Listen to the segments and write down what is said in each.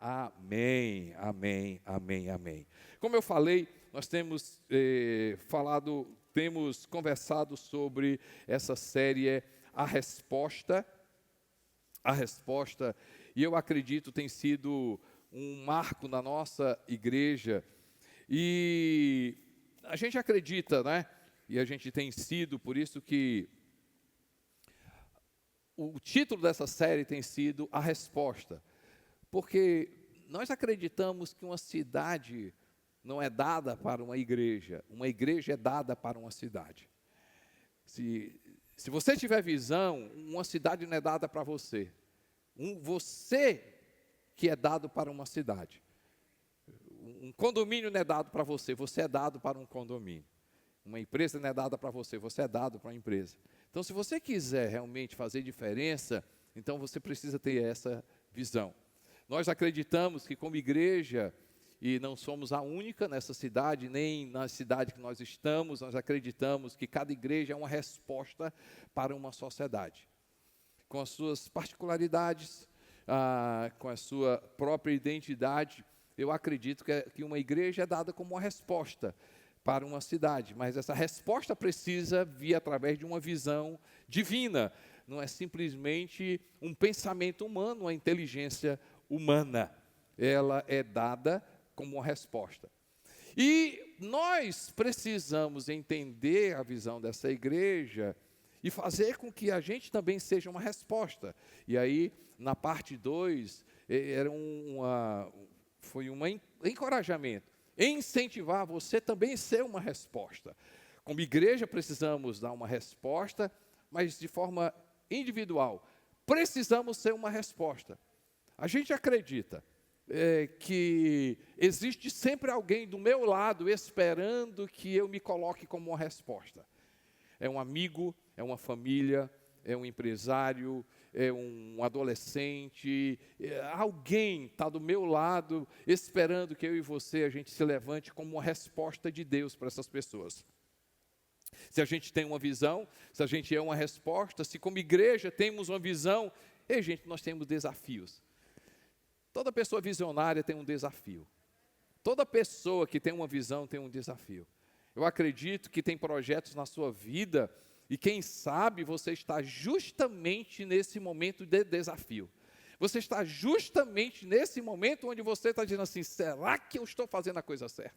Amém, amém, amém, amém. Como eu falei, nós temos temos conversado sobre essa série, A Resposta. A Resposta, e eu acredito, tem sido um marco na nossa igreja. E a gente acredita, né? E a gente tem sido, por isso que o título dessa série tem sido A Resposta. Porque nós acreditamos que uma cidade não é dada para uma igreja é dada para uma cidade. Se você tiver visão, uma cidade não é dada para você. Você que é dado para uma cidade. Um condomínio não é dado para você é dado para um condomínio. Uma empresa não é dada para você é dado para uma empresa. Então, se você quiser realmente fazer diferença, então você precisa ter essa visão. Nós acreditamos que como igreja, e não somos a única nessa cidade, nem na cidade que nós estamos, nós acreditamos que cada igreja é uma resposta para uma sociedade. Com as suas particularidades, com a sua própria identidade, eu acredito que uma igreja é dada como uma resposta para uma cidade, mas essa resposta precisa vir através de uma visão divina, não é simplesmente um pensamento humano, uma inteligência humana, ela é dada como uma resposta. E nós precisamos entender a visão dessa igreja e fazer com que a gente também seja uma resposta. E aí, na parte 2, foi um encorajamento, incentivar você também a ser uma resposta. Como igreja, precisamos dar uma resposta, mas de forma individual. Precisamos ser uma resposta. A gente acredita que existe sempre alguém do meu lado esperando que eu me coloque como uma resposta. É um amigo, é uma família, é um empresário, é um adolescente, alguém está do meu lado esperando que eu e você, a gente se levante como uma resposta de Deus para essas pessoas. Se a gente tem uma visão, se a gente é uma resposta, se como igreja temos uma visão, gente, nós temos desafios. Toda pessoa visionária tem um desafio. Toda pessoa que tem uma visão tem um desafio. Eu acredito que tem projetos na sua vida e quem sabe você está justamente nesse momento de desafio. Você está justamente nesse momento onde você está dizendo assim, será que eu estou fazendo a coisa certa?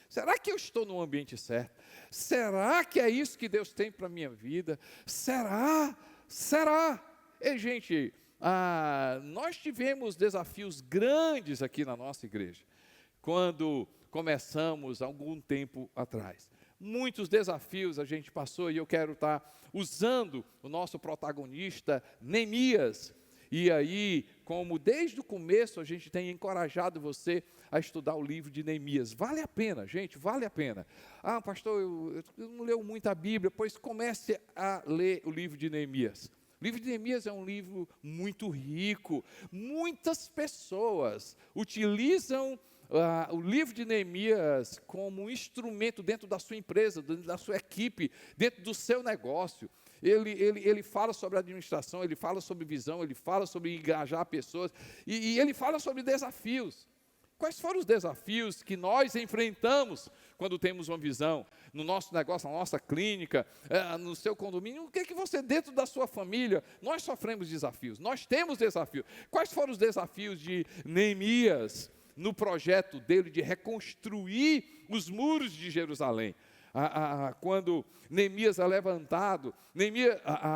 Será que eu estou no ambiente certo? Será que é isso que Deus tem para a minha vida? Será? E, gente, nós tivemos desafios grandes aqui na nossa igreja, quando começamos algum tempo atrás. Muitos desafios a gente passou e eu quero estar usando o nosso protagonista, Neemias. E aí, como desde o começo a gente tem encorajado você a estudar o livro de Neemias. Vale a pena, gente, vale a pena. Pastor, eu não leio muito a Bíblia, pois comece a ler o livro de Neemias. O livro de Neemias é um livro muito rico. Muitas pessoas utilizam o livro de Neemias como um instrumento dentro da sua empresa, dentro da sua equipe, dentro do seu negócio. Ele fala sobre administração, ele fala sobre visão, ele fala sobre engajar pessoas, e ele fala sobre desafios. Quais foram os desafios que nós enfrentamos quando temos uma visão? No nosso negócio, na nossa clínica, no seu condomínio, o que é que você, dentro da sua família, nós sofremos desafios, nós temos desafios. Quais foram os desafios de Neemias no projeto dele de reconstruir os muros de Jerusalém? Quando Neemias é levantado,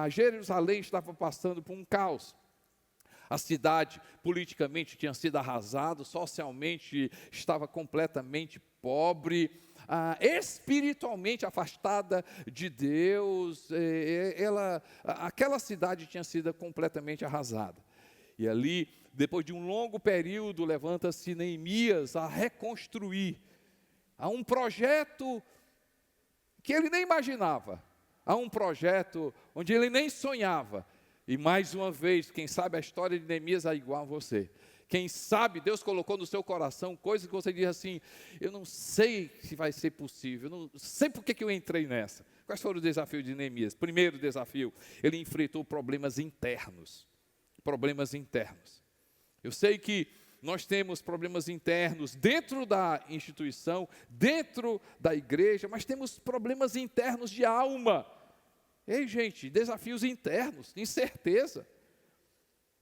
Jerusalém estava passando por um caos. A cidade politicamente tinha sido arrasada, socialmente estava completamente pobre, espiritualmente afastada de Deus. Aquela cidade tinha sido completamente arrasada. E ali, depois de um longo período, levanta-se Neemias a reconstruir. Há um projeto que ele nem imaginava, há um projeto onde ele nem sonhava. E mais uma vez, quem sabe a história de Neemias é igual a você. Quem sabe Deus colocou no seu coração coisas que você diz assim, eu não sei se vai ser possível, eu não sei por que eu entrei nessa. Quais foram os desafios de Neemias? Primeiro desafio, ele enfrentou problemas internos. Eu sei que nós temos problemas internos dentro da instituição, dentro da igreja, mas temos problemas internos de alma. Ei, gente, desafios internos, incerteza.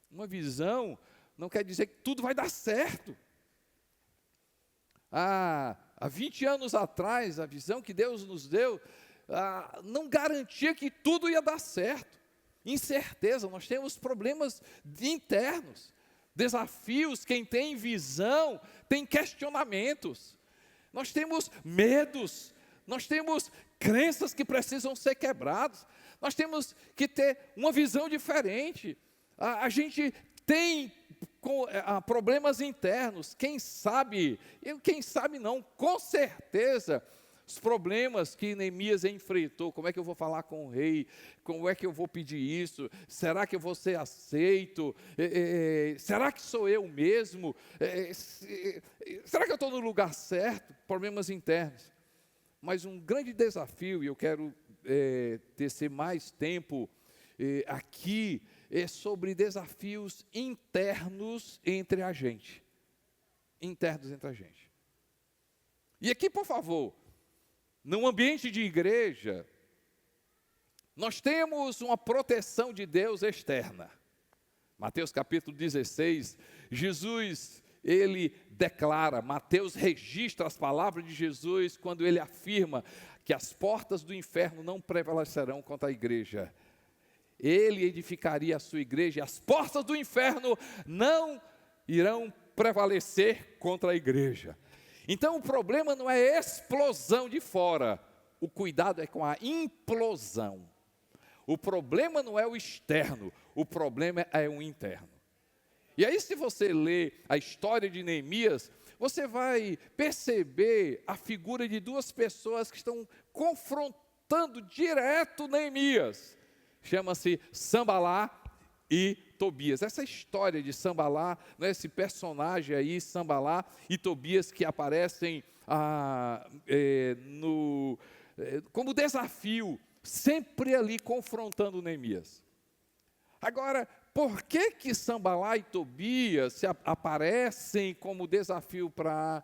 Uma visão não quer dizer que tudo vai dar certo. Há 20 anos atrás, a visão que Deus nos deu não garantia que tudo ia dar certo. Incerteza, nós temos problemas internos, desafios. Quem tem visão tem questionamentos. Nós temos medos, nós temos crenças que precisam ser quebradas. Nós temos que ter uma visão diferente. A gente tem problemas internos. Quem sabe não, com certeza, os problemas que Neemias enfrentou. Como é que eu vou falar com o rei? Como é que eu vou pedir isso? Será que eu vou ser aceito? Será que sou eu mesmo? Será que eu estou no lugar certo? Problemas internos. Mas um grande desafio, e eu quero ter mais tempo aqui, é sobre desafios internos entre a gente. Internos entre a gente. E aqui, por favor, num ambiente de igreja, nós temos uma proteção de Deus externa. Mateus capítulo 16, Jesus, ele declara, Mateus registra as palavras de Jesus quando ele afirma que as portas do inferno não prevalecerão contra a igreja. Ele edificaria a sua igreja e as portas do inferno não irão prevalecer contra a igreja. Então o problema não é explosão de fora, o cuidado é com a implosão. O problema não é o externo, o problema é o interno. E aí, se você ler a história de Neemias, você vai perceber a figura de duas pessoas que estão confrontando direto Neemias. Chama-se Sambalá e Tobias. Essa história de Sambalá, né, esse personagem aí, Sambalá e Tobias, que aparecem como desafio, sempre ali confrontando Neemias. Agora, por que Sambalá e Tobias aparecem como desafio para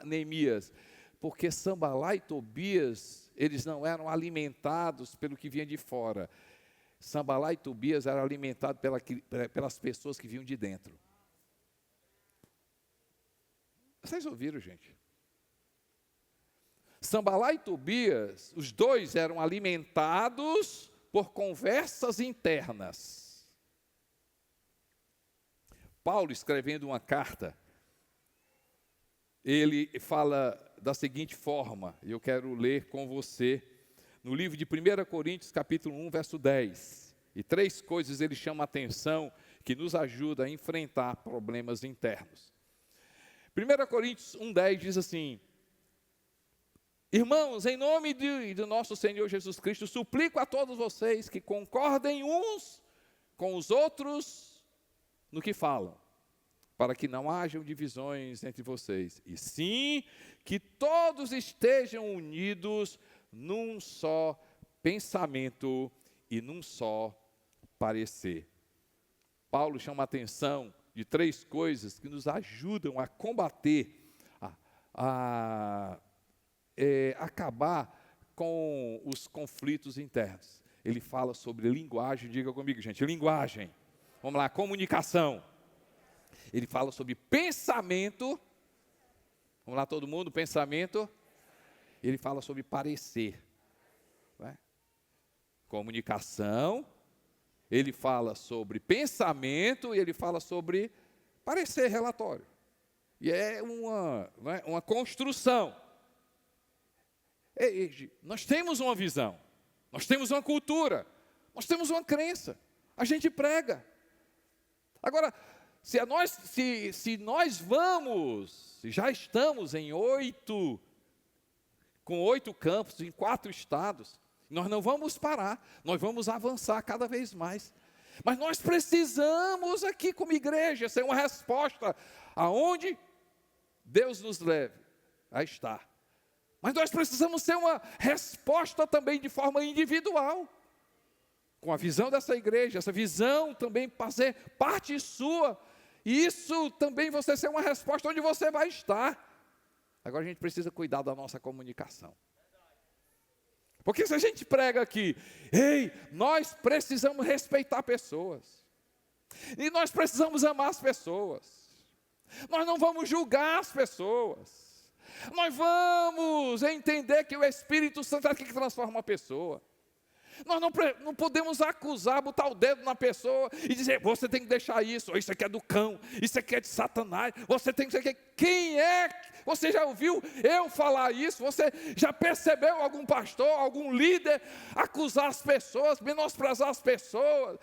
Neemias? Porque Sambalá e Tobias, eles não eram alimentados pelo que vinha de fora. Sambalá e Tobias eram alimentados pelas pessoas que vinham de dentro. Vocês ouviram, gente? Sambalá e Tobias, os dois eram alimentados por conversas internas. Paulo, escrevendo uma carta, ele fala da seguinte forma, e eu quero ler com você, no livro de 1 Coríntios, capítulo 1, verso 10. E 3 coisas ele chama a atenção, que nos ajuda a enfrentar problemas internos. 1 Coríntios 1, 10 diz assim: irmãos, em nome do nosso Senhor Jesus Cristo, suplico a todos vocês que concordem uns com os outros no que falam, para que não hajam divisões entre vocês, e sim que todos estejam unidos num só pensamento e num só parecer. Paulo chama a atenção de 3 coisas que nos ajudam a combater, acabar com os conflitos internos. Ele fala sobre linguagem, diga comigo, gente, linguagem. Vamos lá, comunicação. Ele fala sobre pensamento. Vamos lá, todo mundo, pensamento. Ele fala sobre parecer. Né? Comunicação. Ele fala sobre pensamento e ele fala sobre parecer, relatório. E é uma construção. Nós temos uma visão, nós temos uma cultura, nós temos uma crença, a gente prega. Agora, se já estamos com 8 campos, em 4 estados, nós não vamos parar, nós vamos avançar cada vez mais. Mas nós precisamos aqui como igreja ser uma resposta aonde Deus nos leve a estar. Mas nós precisamos ser uma resposta também de forma individual, com a visão dessa igreja, essa visão também fazer parte sua, Isso também você ser uma resposta onde você vai estar. Agora a gente precisa cuidar da nossa comunicação. Porque se a gente prega aqui, ei, nós precisamos respeitar pessoas. E nós precisamos amar as pessoas. Nós não vamos julgar as pessoas. Nós vamos entender que o Espírito Santo é aquele que transforma a pessoa. Nós não podemos acusar, botar o dedo na pessoa e dizer, você tem que deixar isso, ou isso aqui é do cão, isso aqui é de Satanás, você tem que... Quem é? Você já ouviu eu falar isso? Você já percebeu algum pastor, algum líder acusar as pessoas, menosprezar as pessoas,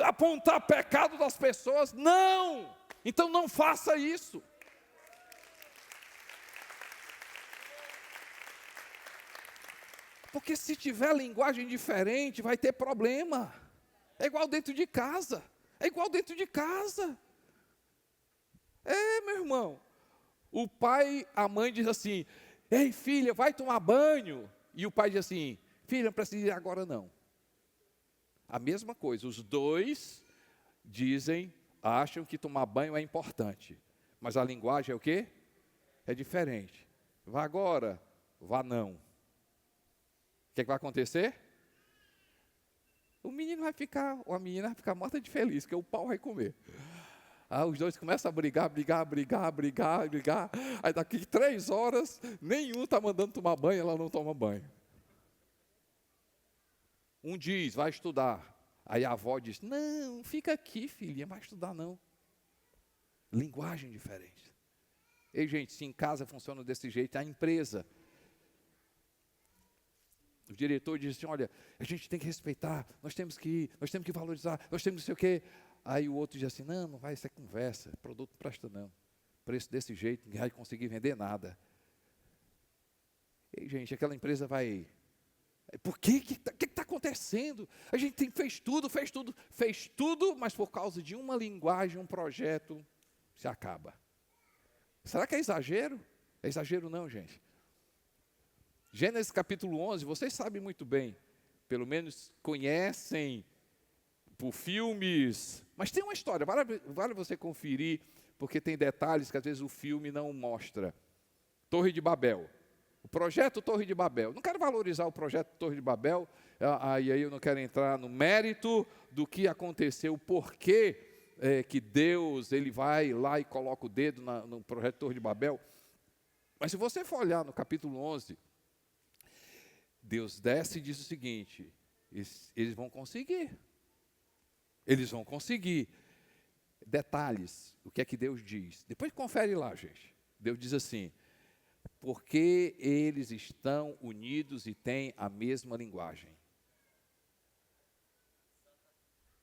apontar pecado das pessoas? Não! Então não faça isso. Porque se tiver linguagem diferente, vai ter problema. É igual dentro de casa. É igual dentro de casa. É, meu irmão. O pai, a mãe diz assim, ei filha, vai tomar banho. E o pai diz assim, filha, não precisa ir agora não. A mesma coisa, os dois acham que tomar banho é importante. Mas a linguagem é o quê? É diferente. Vá agora, vá não. O que vai acontecer? O menino vai ficar, ou a menina vai ficar morta de feliz, porque o pau vai comer. Os dois começam a brigar. Aí daqui 3 horas, nenhum está mandando tomar banho, ela não toma banho. Um diz, vai estudar. Aí a avó diz, não, fica aqui, filhinha, vai estudar não. Linguagem diferente. E gente, se em casa funciona desse jeito, a empresa... O diretor diz assim, olha, a gente tem que respeitar, nós temos que ir, nós temos que valorizar, nós temos não sei o quê. Aí o outro diz assim, não vai, isso é conversa, produto não presta não. Preço desse jeito, ninguém vai conseguir vender nada. E gente, aquela empresa vai... Por que está acontecendo? A gente fez tudo, mas por causa de uma linguagem, um projeto, se acaba. Será que é exagero? É exagero não, gente. Gênesis capítulo 11, vocês sabem muito bem, pelo menos conhecem por filmes, mas tem uma história, vale você conferir, porque tem detalhes que às vezes o filme não mostra. Torre de Babel, o projeto Torre de Babel. Não quero valorizar o projeto Torre de Babel, aí eu não quero entrar no mérito do que aconteceu, o porquê que Deus ele vai lá e coloca o dedo no projeto Torre de Babel. Mas se você for olhar no capítulo 11, Deus desce e diz o seguinte, eles vão conseguir. Eles vão conseguir. Detalhes, o que é que Deus diz? Depois confere lá, gente. Deus diz assim, porque eles estão unidos e têm a mesma linguagem.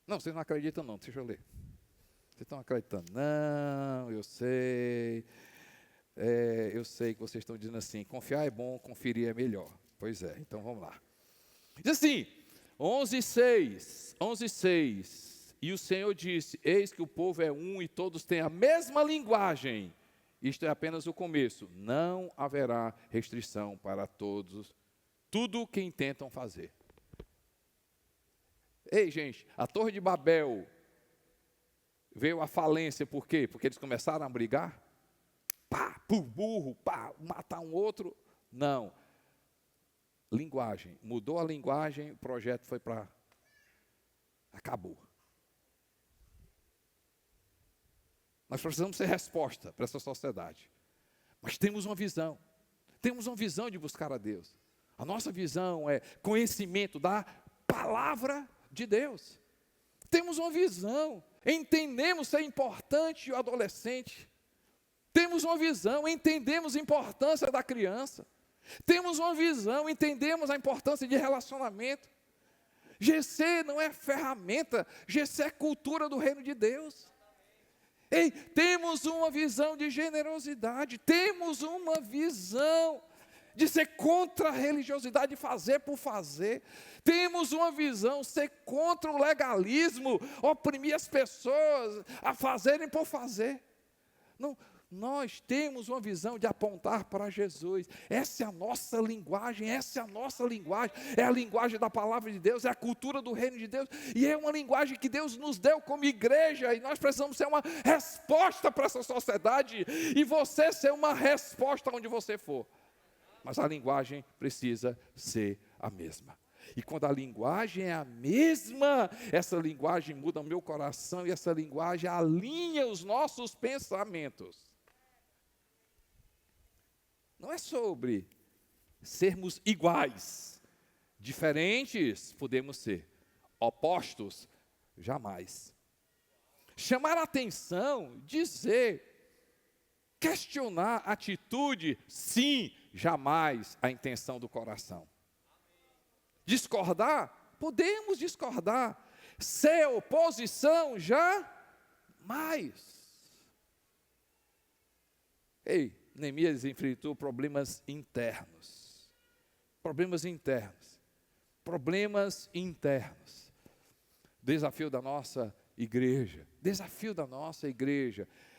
Não, vocês não acreditam não, deixa eu ler. Vocês estão acreditando? Não, eu sei que vocês estão dizendo assim, confiar é bom, conferir é melhor. Pois é, então vamos lá. Diz assim, 11:6. E o Senhor disse, eis que o povo é um e todos têm a mesma linguagem. Isto é apenas o começo. Não haverá restrição para todos, tudo o que intentam fazer. Ei, gente, a Torre de Babel veio à falência, por quê? Porque eles começaram a brigar? Pá, por burro, pá, matar um outro? Não. Linguagem, mudou a linguagem, o projeto foi para... Acabou. Nós precisamos ser resposta para essa sociedade. Mas temos uma visão de buscar a Deus. A nossa visão é conhecimento da palavra de Deus. Temos uma visão, entendemos ser importante o adolescente. Temos uma visão, entendemos a importância da criança. Temos uma visão, entendemos a importância de relacionamento. GC não é ferramenta, GC é cultura do reino de Deus. Ei, temos uma visão de generosidade, temos uma visão de ser contra a religiosidade, fazer por fazer. Temos uma visão, ser contra o legalismo, oprimir as pessoas a fazerem por fazer. Nós temos uma visão de apontar para Jesus. Essa é a nossa linguagem, é a linguagem da palavra de Deus, é a cultura do reino de Deus, e é uma linguagem que Deus nos deu como igreja, e nós precisamos ser uma resposta para essa sociedade, e você ser uma resposta onde você for. Mas a linguagem precisa ser a mesma. E quando a linguagem é a mesma, essa linguagem muda o meu coração, e essa linguagem alinha os nossos pensamentos. Não é sobre sermos iguais, diferentes podemos ser, opostos, jamais. Chamar a atenção, dizer, questionar a atitude, sim, jamais a intenção do coração. Discordar, podemos discordar, ser oposição, jamais. Ei, Neemias enfrentou problemas internos. Desafio da nossa igreja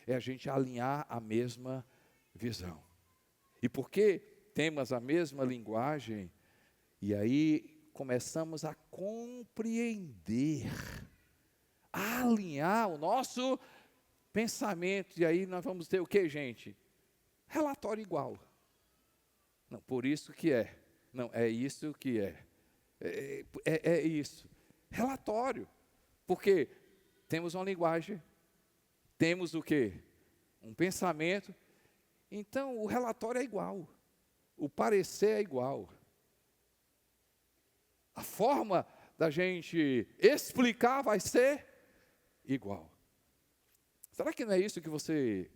é a gente alinhar a mesma visão. E porque temos a mesma linguagem, e aí começamos a compreender, a alinhar o nosso pensamento, e aí nós vamos ter o que, gente? Relatório igual. Não, por isso que é. Não, é isso que é. É isso. Relatório. Porque temos uma linguagem, temos o quê? Um pensamento. Então, o relatório é igual. O parecer é igual. A forma da gente explicar vai ser igual. Será que não é isso que você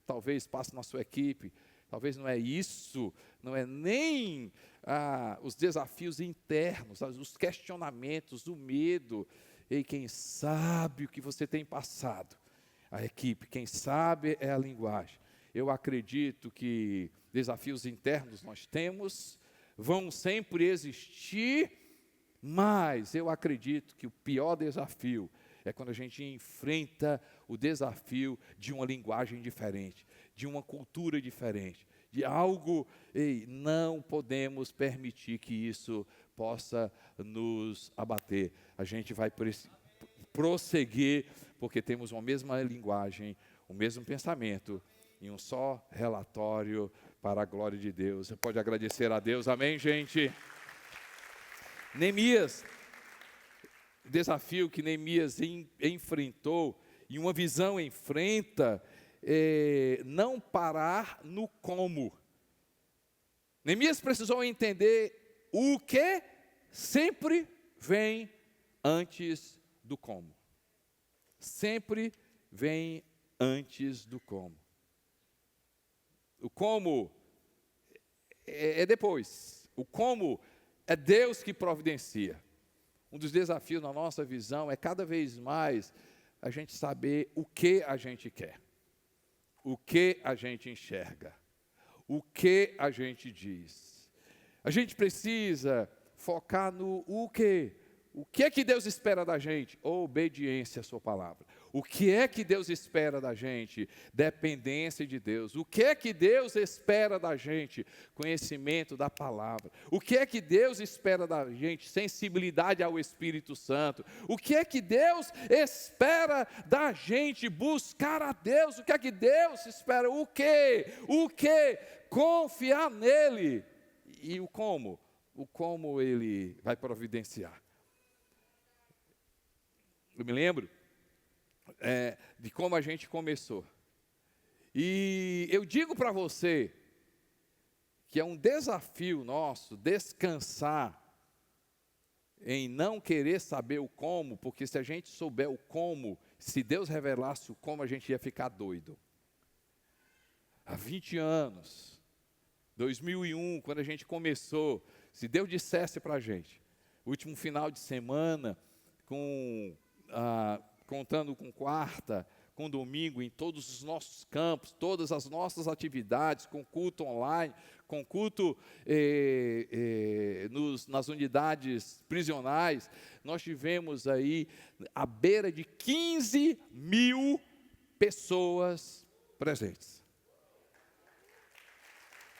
talvez passe na sua equipe? Talvez não é isso, não é nem os desafios internos, os questionamentos, o medo. E quem sabe o que você tem passado? A equipe, quem sabe é a linguagem. Eu acredito que desafios internos nós temos, vão sempre existir, mas eu acredito que o pior desafio é quando a gente enfrenta o desafio de uma linguagem diferente, de uma cultura diferente, de algo, não podemos permitir que isso possa nos abater. A gente vai prosseguir, porque temos uma mesma linguagem, o mesmo pensamento, e um só relatório para a glória de Deus. Você pode agradecer a Deus, amém, gente? Neemias, desafio que Neemias enfrentou, e uma visão enfrenta, não parar no como. Neemias precisou entender o que sempre vem antes do como. Sempre vem antes do como. O como é depois. O como é Deus que providencia. Um dos desafios na nossa visão é cada vez mais a gente saber o que a gente quer, o que a gente enxerga, o que a gente diz. A gente precisa focar no o quê? O que é que Deus espera da gente? Obediência à sua palavra. O que é que Deus espera da gente? Dependência de Deus. O que é que Deus espera da gente? Conhecimento da palavra. O que é que Deus espera da gente? Sensibilidade ao Espírito Santo. O que é que Deus espera da gente? Buscar a Deus. O que é que Deus espera? O quê? O quê? Confiar nele. E o como? O como ele vai providenciar. Eu me lembro de como a gente começou. E eu digo para você que é um desafio nosso descansar em não querer saber o como, porque se a gente souber o como, se Deus revelasse o como, a gente ia ficar doido. Há 20 anos, 2001, quando a gente começou, se Deus dissesse para a gente, último final de semana, contando com quarta, com domingo, em todos os nossos campos, todas as nossas atividades, com culto online, com culto nas unidades prisionais, nós tivemos aí à beira de 15 mil pessoas presentes.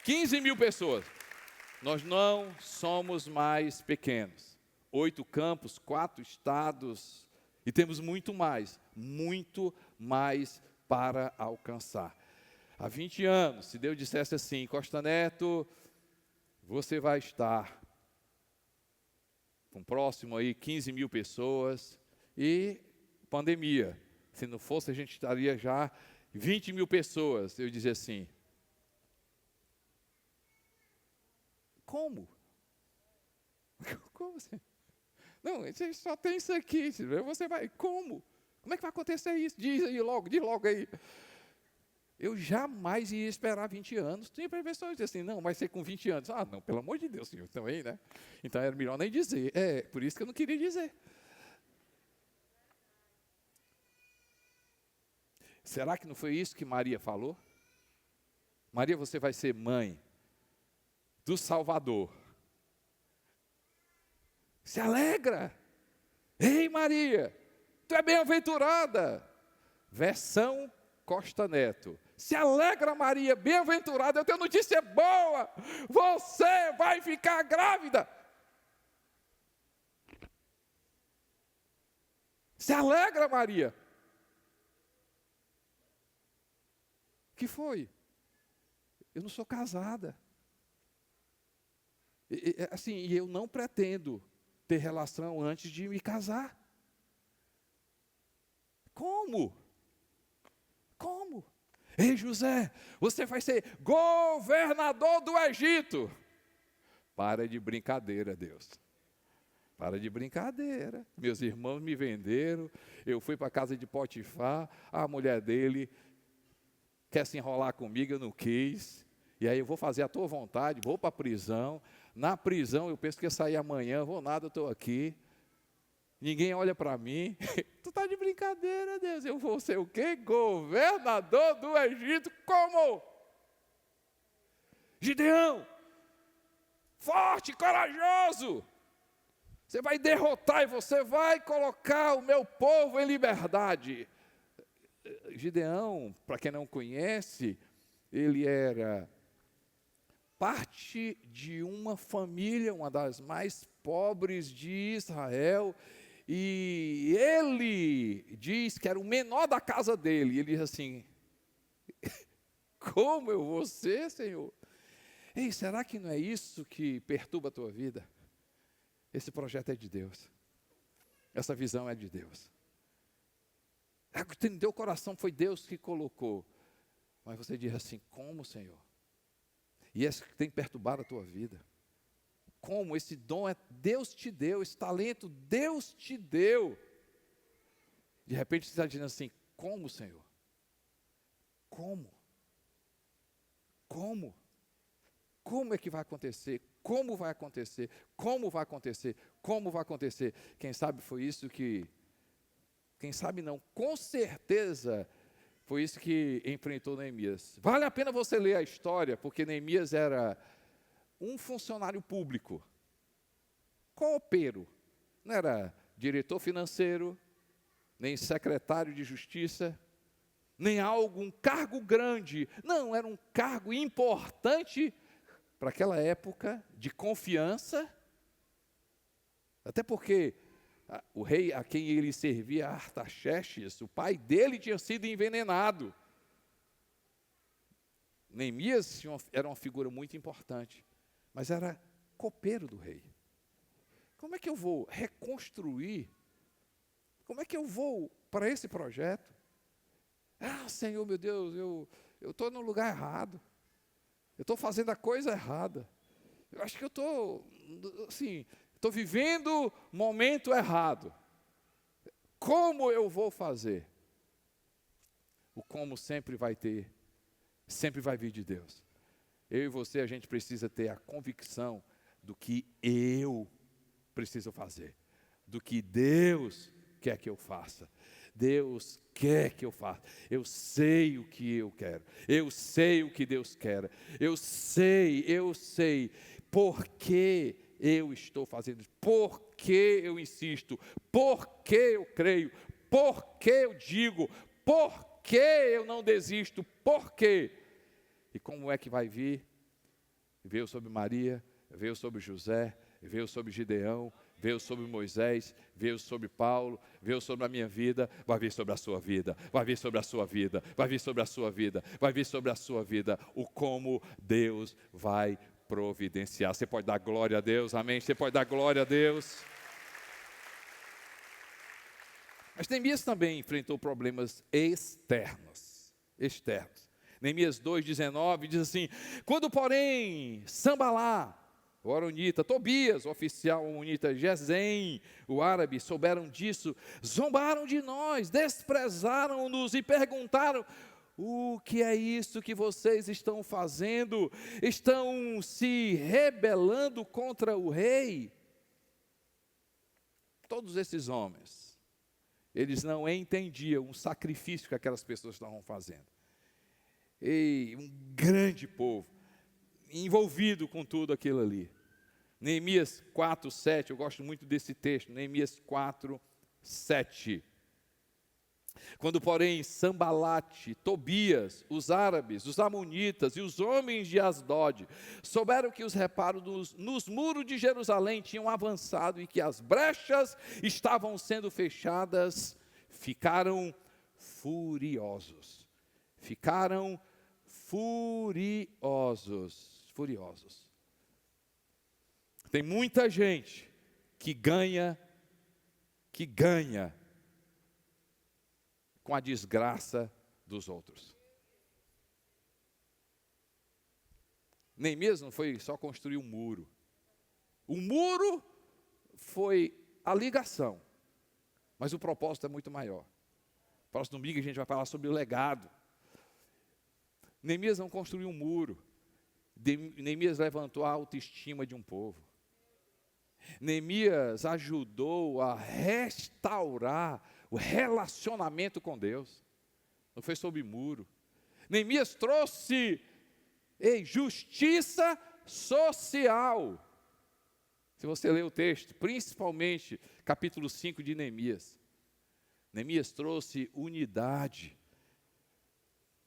15 mil pessoas. Nós não somos mais pequenos. 8 campos, 4 estados, e temos muito mais para alcançar. Há 20 anos, se Deus dissesse assim, Costa Neto, você vai estar com próximo aí 15 mil pessoas e pandemia. Se não fosse, a gente estaria já 20 mil pessoas. Eu dizia assim, como? Como assim? Não, você só tem isso aqui, você vai, como? Como é que vai acontecer isso? Diz logo aí. Eu jamais ia esperar 20 anos. Tinha pessoas que diziam assim, não, vai ser com 20 anos. Ah, não, pelo amor de Deus, senhor, também, né? Então era melhor nem dizer. Por isso que eu não queria dizer. Será que não foi isso que Maria falou? Maria, você vai ser mãe do Salvador. Se alegra. Ei, Maria, tu é bem-aventurada. Versão Costa Neto. Se alegra, Maria, bem-aventurada, eu tenho notícia boa. Você vai ficar grávida. Se alegra, Maria. O que foi? Eu não sou casada. E eu não pretendo ter relação antes de me casar. Como? Como? Ei, José, você vai ser governador do Egito. Para de brincadeira, Deus. Para de brincadeira. Meus irmãos me venderam, eu fui para a casa de Potifar, a mulher dele quer se enrolar comigo, eu não quis. E aí eu vou fazer a tua vontade, vou para a prisão. Na prisão eu penso que ia sair amanhã, vou nada, eu estou aqui. Ninguém olha para mim. Tu está de brincadeira, Deus. Eu vou ser o quê? Governador do Egito. Como? Gideão, forte, corajoso. Você vai derrotar e você vai colocar o meu povo em liberdade. Gideão, para quem não conhece, ele era parte de uma família, uma das mais pobres de Israel, e ele diz que era o menor da casa dele. Ele diz assim, como eu vou ser, Senhor? Ei, será que não é isso que perturba a tua vida? Esse projeto é de Deus. Essa visão é de Deus. É que no teu coração foi Deus que colocou. Mas você diz assim, como, Senhor? E esse que tem perturbado a tua vida. Como? Esse dom Deus te deu, esse talento Deus te deu. De repente você está dizendo assim, como, Senhor? Como? Como? Como é que vai acontecer? Como vai acontecer? Como vai acontecer? Como vai acontecer? Quem sabe foi isso que... Quem sabe não, com certeza foi isso que enfrentou Neemias. Vale a pena você ler a história, porque Neemias era um funcionário público, copeiro, não era diretor financeiro, nem secretário de justiça, nem um cargo grande, não, era um cargo importante para aquela época, de confiança, até porque o rei a quem ele servia, Artaxerxes, o pai dele tinha sido envenenado. Neemias era uma figura muito importante, mas era copeiro do rei. Como é que eu vou reconstruir? Como é que eu vou para esse projeto? Ah, Senhor, meu Deus, eu estou no lugar errado. Eu estou fazendo a coisa errada. Eu acho que eu estou, assim, estou vivendo momento errado. Como eu vou fazer? O como sempre vai vir de Deus. Eu e você, a gente precisa ter a convicção do que eu preciso fazer, do que Deus quer que eu faça. Deus quer que eu faça. Eu sei o que eu quero. Eu sei o que Deus quer. Eu sei por que eu estou fazendo isso, por que eu insisto, por que eu creio, por que eu digo, por que eu não desisto, por quê? E como é que vai vir? Veio sobre Maria, veio sobre José, veio sobre Gideão, veio sobre Moisés, veio sobre Paulo, veio sobre a minha vida, vai vir sobre a sua vida, vai vir sobre a sua vida, vai vir sobre a sua vida, vai vir sobre a sua vida, o como Deus vai providenciar. Você pode dar glória a Deus, amém? Você pode dar glória a Deus. Mas Neemias também enfrentou problemas externos. Neemias 2,19 diz assim: quando, porém, Sambalá, o aronita, Tobias, o oficial amonita, Gesem, o árabe, souberam disso, zombaram de nós, desprezaram-nos e perguntaram: o que é isso que vocês estão fazendo? Estão se rebelando contra o rei? Todos esses homens, eles não entendiam o sacrifício que aquelas pessoas estavam fazendo. E um grande povo, envolvido com tudo aquilo ali. Neemias 4:7, eu gosto muito desse texto, Neemias 4:7. Quando, porém, Sambalate, Tobias, os árabes, os amonitas e os homens de Asdod souberam que os reparos nos muros de Jerusalém tinham avançado e que as brechas estavam sendo fechadas, ficaram furiosos. Furiosos. Tem muita gente que ganha com a desgraça dos outros. Neemias não foi só construir um muro. O muro foi a ligação, mas o propósito é muito maior. Próximo domingo a gente vai falar sobre o legado. Neemias não construiu um muro. Neemias levantou a autoestima de um povo. Neemias ajudou a restaurar o relacionamento com Deus. Não foi sobre muro. Neemias trouxe justiça social. Se você ler o texto, principalmente capítulo 5 de Neemias, Neemias trouxe unidade.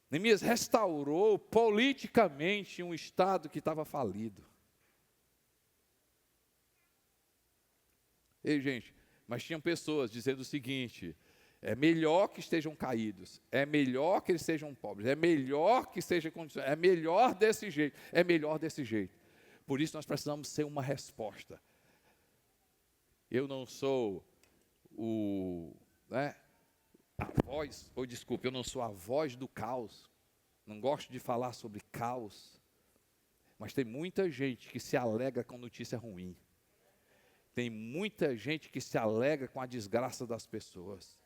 Neemias restaurou politicamente um estado que estava falido. Ei, gente, mas tinham pessoas dizendo o seguinte: é melhor que estejam caídos, é melhor que eles sejam pobres, é melhor que seja condicionado, é melhor desse jeito. Por isso nós precisamos ser uma resposta. Eu não sou eu não sou a voz do caos, não gosto de falar sobre caos, mas tem muita gente que se alegra com notícia ruim. Tem muita gente que se alegra com a desgraça das pessoas.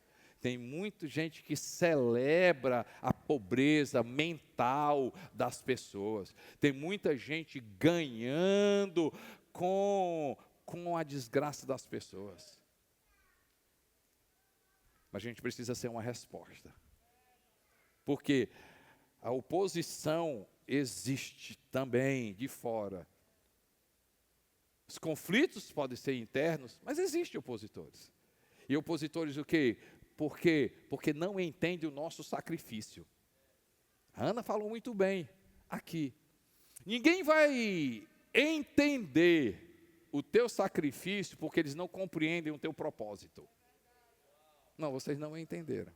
Tem muita gente que celebra a pobreza mental das pessoas. Tem muita gente ganhando com a desgraça das pessoas. Mas a gente precisa ser uma resposta. Porque a oposição existe também de fora. Os conflitos podem ser internos, mas existem opositores. E opositores o quê? Por quê? Porque não entendem o nosso sacrifício. A Ana falou muito bem aqui. Ninguém vai entender o teu sacrifício porque eles não compreendem o teu propósito. Não, vocês não entenderam.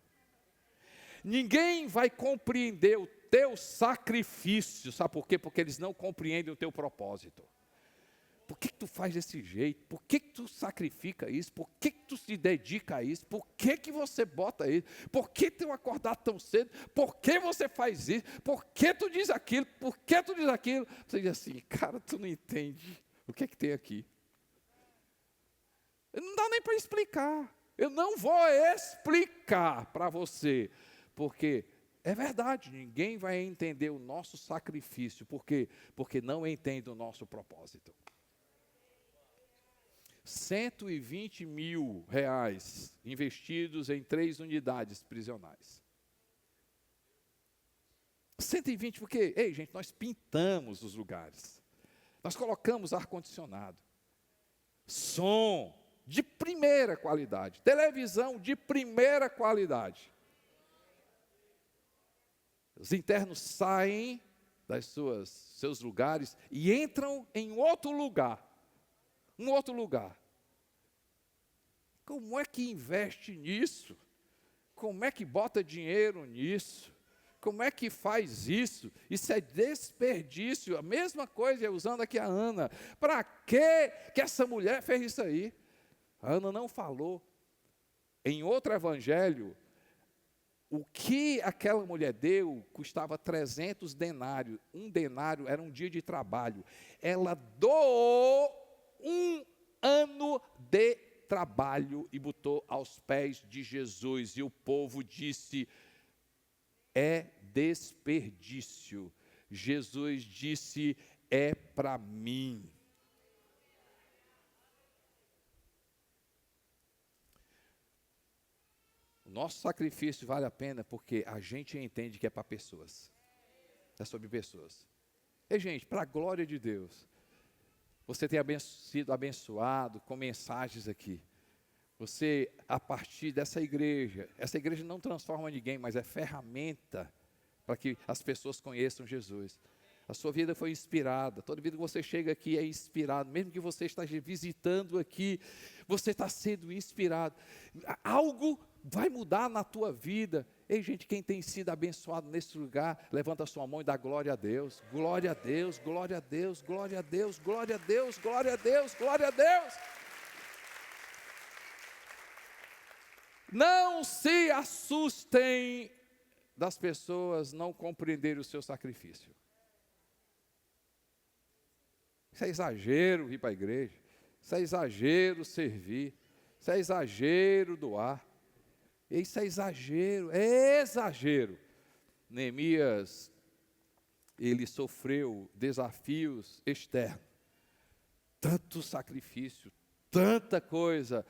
Ninguém vai compreender o teu sacrifício, sabe por quê? Porque eles não compreendem o teu propósito. Por que tu faz desse jeito? Por que tu sacrifica isso? Por que tu se dedica a isso? Por que você bota isso? Por que tu acordar tão cedo? Por que você faz isso? Por que tu diz aquilo? Por que tu diz aquilo? Você diz assim: cara, tu não entende o que tem aqui. Não dá nem para explicar. Eu não vou explicar para você, porque é verdade, ninguém vai entender o nosso sacrifício. Por quê? Porque não entende o nosso propósito. 120 mil reais investidos em 3 unidades prisionais. 120 porque, ei gente, nós pintamos os lugares. Nós colocamos ar-condicionado. Som de primeira qualidade. Televisão de primeira qualidade. Os internos saem seus lugares e entram em outro lugar. Um outro lugar. Como é que investe nisso? Como é que bota dinheiro nisso? Como é que faz isso? Isso é desperdício. A mesma coisa, usando aqui a Ana. Para que essa mulher fez isso aí? A Ana não falou. Em outro evangelho, o que aquela mulher deu custava 300 denários. Um denário era um dia de trabalho. Ela doou um ano de trabalho e botou aos pés de Jesus. E o povo disse, é desperdício. Jesus disse, é para mim. O nosso sacrifício vale a pena porque a gente entende que é para pessoas. É sobre pessoas. E, gente, para a glória de Deus, você tem sido abençoado com mensagens aqui. Você, a partir dessa igreja, essa igreja não transforma ninguém, mas é ferramenta para que as pessoas conheçam Jesus. A sua vida foi inspirada, toda vida que você chega aqui é inspirado, mesmo que você esteja visitando aqui, você está sendo inspirado. Algo vai mudar na tua vida. Ei, gente, quem tem sido abençoado nesse lugar, levanta a sua mão e dá glória a Deus. Glória a Deus, glória a Deus, glória a Deus, glória a Deus, glória a Deus, glória a Deus. Não se assustem das pessoas não compreenderem o seu sacrifício. Isso é exagero ir para a igreja. Isso é exagero servir. Isso é exagero doar. Isso é exagero, é exagero. Neemias, ele sofreu desafios externos. Tanto sacrifício, tanta coisa.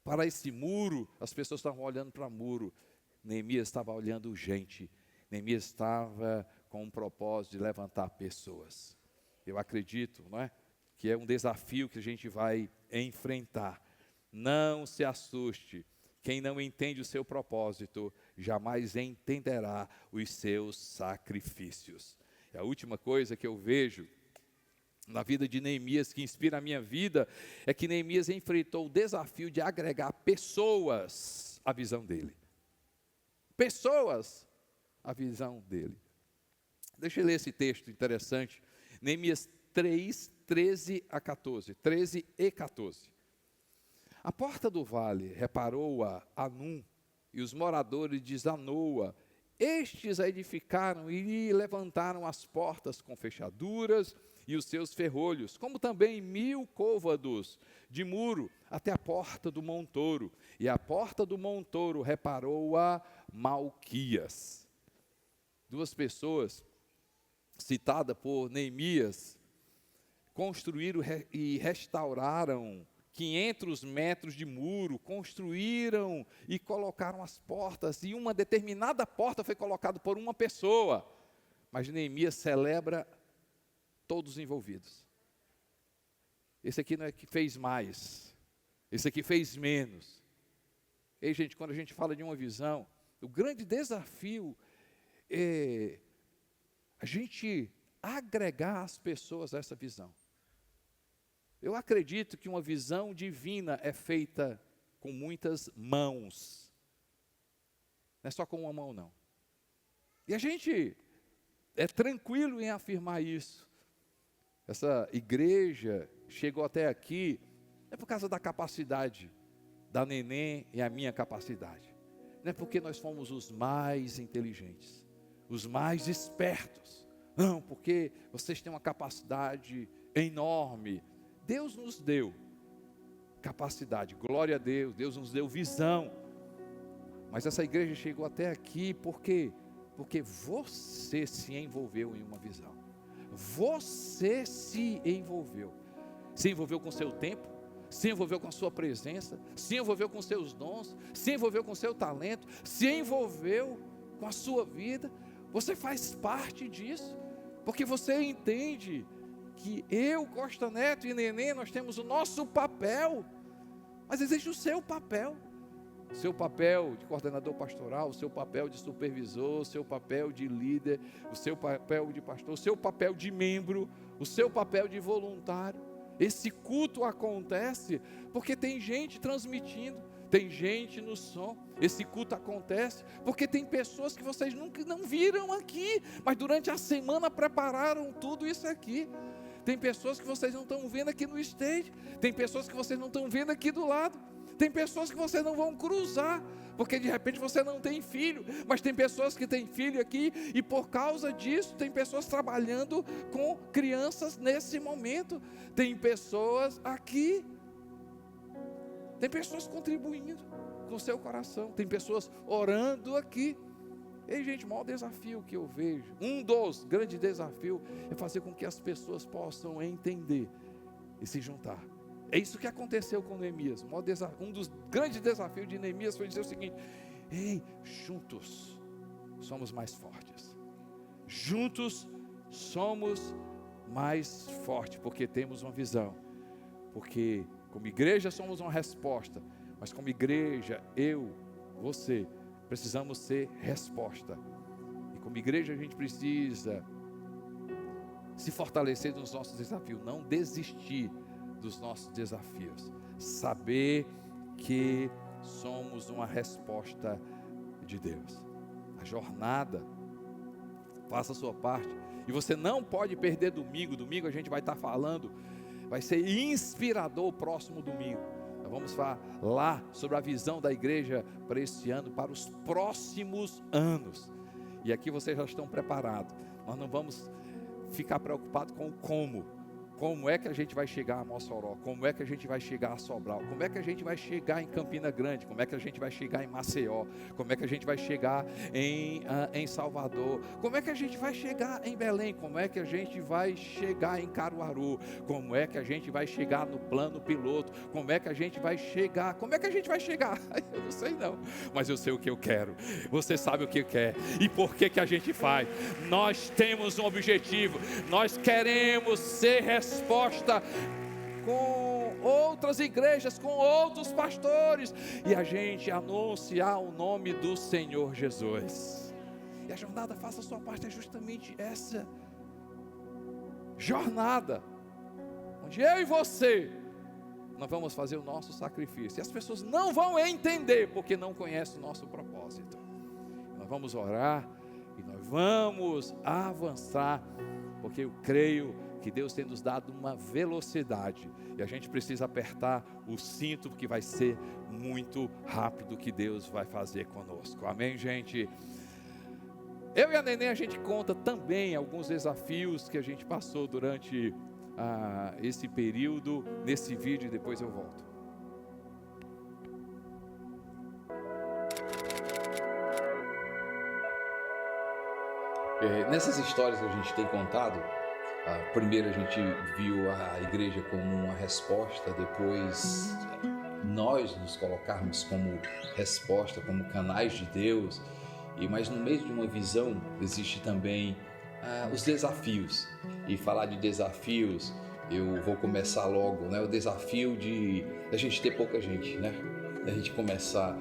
Para esse muro, as pessoas estavam olhando para o muro. Neemias estava olhando gente. Neemias estava com um propósito de levantar pessoas. Eu acredito, não é? Que é um desafio que a gente vai enfrentar. Não se assuste. Quem não entende o seu propósito, jamais entenderá os seus sacrifícios. E a última coisa que eu vejo na vida de Neemias, que inspira a minha vida, é que Neemias enfrentou o desafio de agregar pessoas à visão dele. Pessoas à visão dele. Deixa eu ler esse texto interessante. Neemias 3, 13 a 14. 13 e 14. A porta do vale reparou-a Anum e os moradores de Zanoa. Estes a edificaram e levantaram as portas com fechaduras e os seus ferrolhos, como também 1000 côvados de muro até a porta do montouro. E a porta do montouro reparou-a Malquias. Duas pessoas citadas por Neemias construíram e restauraram 500 metros de muro, construíram e colocaram as portas, e uma determinada porta foi colocada por uma pessoa, mas Neemias celebra todos os envolvidos. Esse aqui não é que fez mais, esse aqui fez menos. Ei, gente, quando a gente fala de uma visão, o grande desafio é a gente agregar as pessoas a essa visão. Eu acredito que uma visão divina é feita com muitas mãos. Não é só com uma mão, não. E a gente é tranquilo em afirmar isso. Essa igreja chegou até aqui, não é por causa da capacidade da Neném e a minha capacidade. Não é porque nós fomos os mais inteligentes, os mais espertos. Não, porque vocês têm uma capacidade enorme. Deus nos deu capacidade, glória a Deus, Deus nos deu visão. Mas essa igreja chegou até aqui porque você se envolveu em uma visão. Você se envolveu com seu tempo, se envolveu com a sua presença, se envolveu com seus dons, se envolveu com seu talento, se envolveu com a sua vida. Você faz parte disso, porque você entende que eu, Costa Neto e Nenê, nós temos o nosso papel, mas existe o seu papel. o seu papel de coordenador pastoral, o seu papel de supervisor, o seu papel de líder, o seu papel de pastor, o seu papel de membro, o seu papel de voluntário. Esse culto acontece porque tem gente transmitindo, tem gente no som. Esse culto acontece porque tem pessoas que vocês nunca não viram aqui, mas durante a semana prepararam tudo isso aqui. Tem pessoas que vocês não estão vendo aqui no stage, tem pessoas que vocês não estão vendo aqui do lado, tem pessoas que vocês não vão cruzar, porque de repente você não tem filho, mas tem pessoas que têm filho aqui, e por causa disso, tem pessoas trabalhando com crianças nesse momento, tem pessoas aqui, tem pessoas contribuindo com o seu coração, tem pessoas orando aqui. Ei, gente, o maior desafio que eu vejo, um dos grandes desafios, é fazer com que as pessoas possam entender e se juntar. É isso que aconteceu com Neemias. Um dos grandes desafios de Neemias foi dizer o seguinte: ei, juntos somos mais fortes. Juntos somos mais fortes, porque temos uma visão. Porque como igreja somos uma resposta, mas como igreja, eu, você, precisamos ser resposta. E como igreja a gente precisa se fortalecer nos nossos desafios, não desistir dos nossos desafios, saber que somos uma resposta de Deus. A jornada, faça a sua parte, e você não pode perder domingo. Domingo a gente vai estar falando, vai ser inspirador o próximo domingo. Nós vamos falar sobre a visão da igreja para esse ano, para os próximos anos, e aqui vocês já estão preparados. Nós não vamos ficar preocupados com o como é que a gente vai chegar a Mossoró, como é que a gente vai chegar a Sobral, como é que a gente vai chegar em Campina Grande, como é que a gente vai chegar em Maceió, como é que a gente vai chegar em Salvador, como é que a gente vai chegar em Belém, como é que a gente vai chegar em Caruaru, como é que a gente vai chegar no plano piloto, como é que a gente vai chegar, eu não sei não, mas eu sei o que eu quero, você sabe o que quer, e por que a gente faz. Nós temos um objetivo, nós queremos ser resposta com outras igrejas, com outros pastores, e a gente anunciar o nome do Senhor Jesus. E a jornada, faça a sua parte, é justamente essa jornada, onde eu e você, nós vamos fazer o nosso sacrifício, e as pessoas não vão entender, porque não conhecem o nosso propósito. Nós vamos orar, e nós vamos avançar, porque eu creio que Deus tem nos dado uma velocidade, e a gente precisa apertar o cinto, porque vai ser muito rápido que Deus vai fazer conosco. Amém, gente? Eu e a Neném, a gente conta também alguns desafios que a gente passou durante esse período, nesse vídeo, e depois eu volto. Nessas histórias que a gente tem contado, primeiro a gente viu a igreja como uma resposta, depois nós nos colocarmos como resposta, como canais de Deus, mas no meio de uma visão existe também os desafios. E falar de desafios, eu vou começar logo, né? O desafio de a gente ter pouca gente, né? A gente começar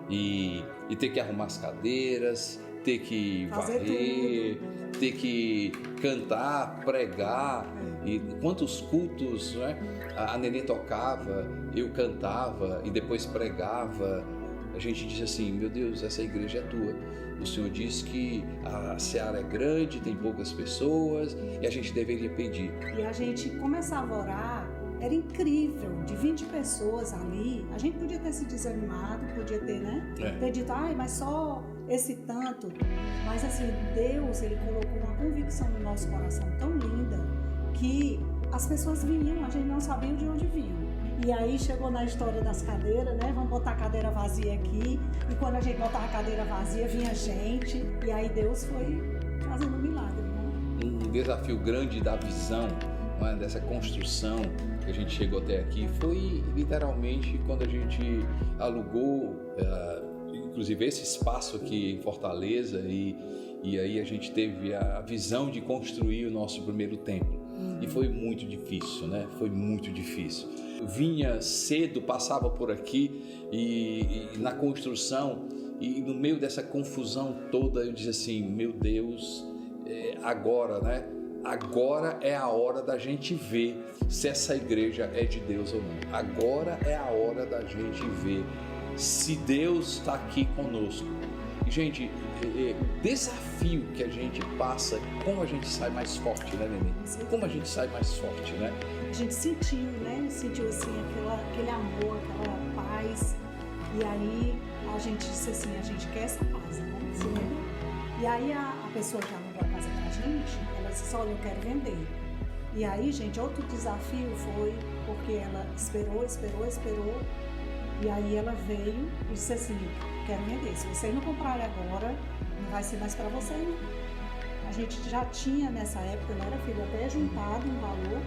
e ter que arrumar as cadeiras, ter que varrer, ter que cantar, pregar. E quantos cultos, né? A Nenê tocava, eu cantava e depois pregava. A gente diz assim: meu Deus, essa igreja é tua. O Senhor diz que a seara é grande, tem poucas pessoas, e a gente deveria pedir. E a gente começava a orar, era incrível, de 20 pessoas ali, a gente podia ter se desanimado, podia ter, né? Ter dito, mas só esse tanto. Mas assim, Deus, Ele colocou uma convicção no nosso coração tão linda, que as pessoas vinham, a gente não sabia de onde vinham. E aí chegou na história das cadeiras, né? Vamos botar a cadeira vazia aqui. E quando a gente botava a cadeira vazia, vinha gente. E aí Deus foi fazendo um milagre, né? Um desafio grande da visão, né? Dessa construção que a gente chegou até aqui, foi literalmente quando a gente alugou, inclusive esse espaço aqui em Fortaleza. E aí a gente teve a visão de construir o nosso primeiro templo. E foi muito difícil, né? Foi muito difícil. Eu vinha cedo, passava por aqui e na construção, e no meio dessa confusão toda, eu dizia assim, meu Deus, agora, né? Agora é a hora da gente ver se essa igreja é de Deus ou não. Agora é a hora da gente ver se Deus está aqui conosco. E, gente, o desafio que a gente passa, como a gente sai mais forte, né, Nenê? Como a gente sai mais forte, né? A gente sentiu, né? Sentiu assim, aquele amor, aquela paz. E aí a gente disse assim, a gente quer essa casa, né? Sim. E aí a pessoa que alugou a casa pra gente, ela disse, olha, eu quero vender. E aí, gente, outro desafio foi porque ela esperou. E aí ela veio e disse assim, quero vender. Se vocês não comprarem agora, não vai ser mais para vocês, não. A gente já tinha nessa época, não era filho, até juntado um valor.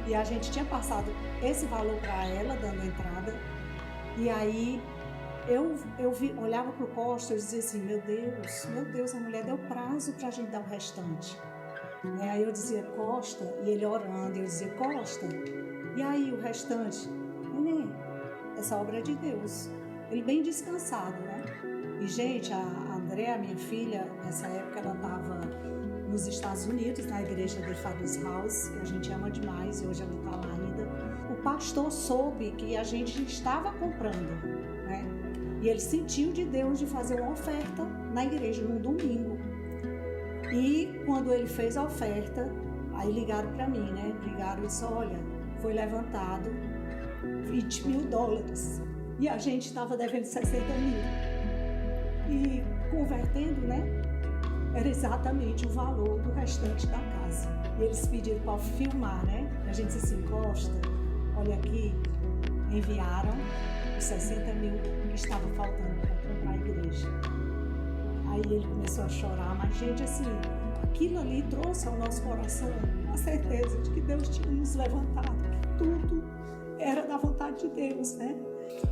E a gente tinha passado esse valor para ela, dando a entrada. E aí eu olhava para o Costa e dizia assim, meu Deus, a mulher deu prazo para a gente dar o restante. Aí eu dizia, Costa, e ele orando, eu dizia, Costa, e aí o restante? Nenê, essa obra é de Deus. Ele bem descansado, né? E, gente, a Andréa, minha filha, nessa época ela estava nos Estados Unidos, na igreja de Father's House, que a gente ama demais, e hoje ela está lá ainda. O pastor soube que a gente estava comprando, né? E ele sentiu de Deus de fazer uma oferta na igreja num domingo. E quando ele fez a oferta, aí ligaram para mim, né? Ligaram e disseram, olha, foi levantado $20 mil. E a gente estava devendo 60 mil. E convertendo, né? Era exatamente o valor do restante da casa. E eles pediram para filmar, né? A gente disse assim, Costa, olha aqui, enviaram os 60 mil que estava faltando para comprar a igreja. Aí ele começou a chorar, mas, gente, assim, aquilo ali trouxe ao nosso coração a certeza de que Deus tinha nos levantado, que tudo era da vontade de Deus, né?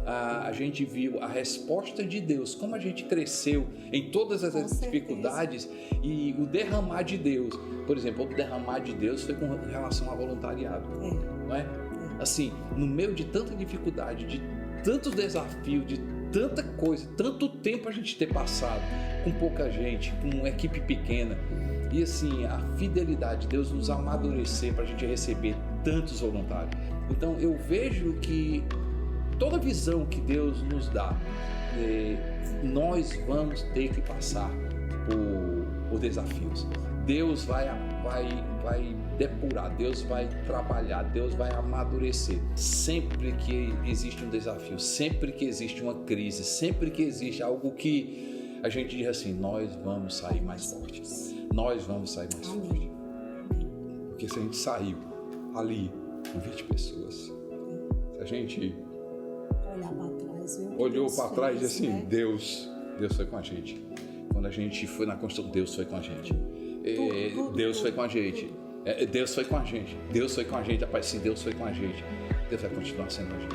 A gente viu a resposta de Deus, como a gente cresceu em todas as dificuldades e o derramar de Deus. Por exemplo, o derramar de Deus foi com relação ao voluntariado, não é? Assim, no meio de tanta dificuldade, de tantos desafios, de tanta coisa, tanto tempo a gente ter passado com pouca gente, com uma equipe pequena, e assim, a fidelidade de Deus nos amadurecer para a gente receber tantos voluntários. Então eu vejo que toda visão que Deus nos dá, nós vamos ter que passar por desafios. Deus vai depurar, Deus vai trabalhar, Deus vai amadurecer. Sempre que existe um desafio, sempre que existe uma crise, sempre que existe algo que a gente diz assim, nós vamos sair mais fortes. Nós vamos sair mais fortes. Porque se a gente saiu ali com 20 pessoas, se a gente olhou para trás e assim, né? Deus foi com a gente. Quando a gente foi na construção, Deus foi com a gente. Deus foi com a gente. Deus foi com a gente. Deus foi com a gente, rapaz. Se Deus foi com a gente, Deus vai continuar sendo com a gente.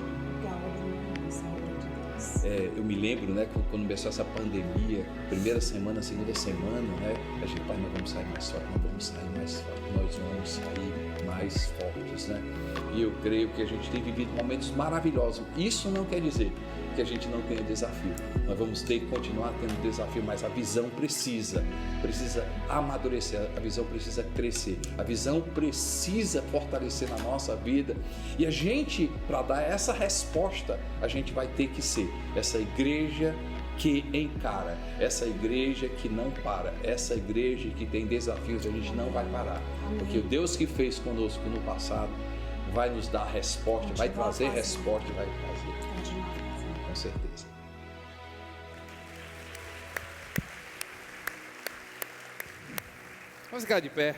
Eu me lembro, né, quando começou essa pandemia, primeira semana, segunda semana, né, a gente, pai, nós vamos sair mais fortes, nós vamos sair mais fortes, nós vamos sair mais fortes, né? E eu creio que a gente tem vivido momentos maravilhosos. Isso não quer dizer que a gente não tenha desafio. Nós vamos ter que continuar tendo desafio, mas a visão precisa amadurecer, a visão precisa crescer, a visão precisa fortalecer na nossa vida. E a gente, para dar essa resposta, a gente vai ter que ser essa igreja que encara, essa igreja que não para, essa igreja que tem desafios, a gente não vai parar. Porque o Deus que fez conosco no passado vai nos dar resposta, vai trazer resposta, vai trazer. Com certeza. Vamos ficar de pé.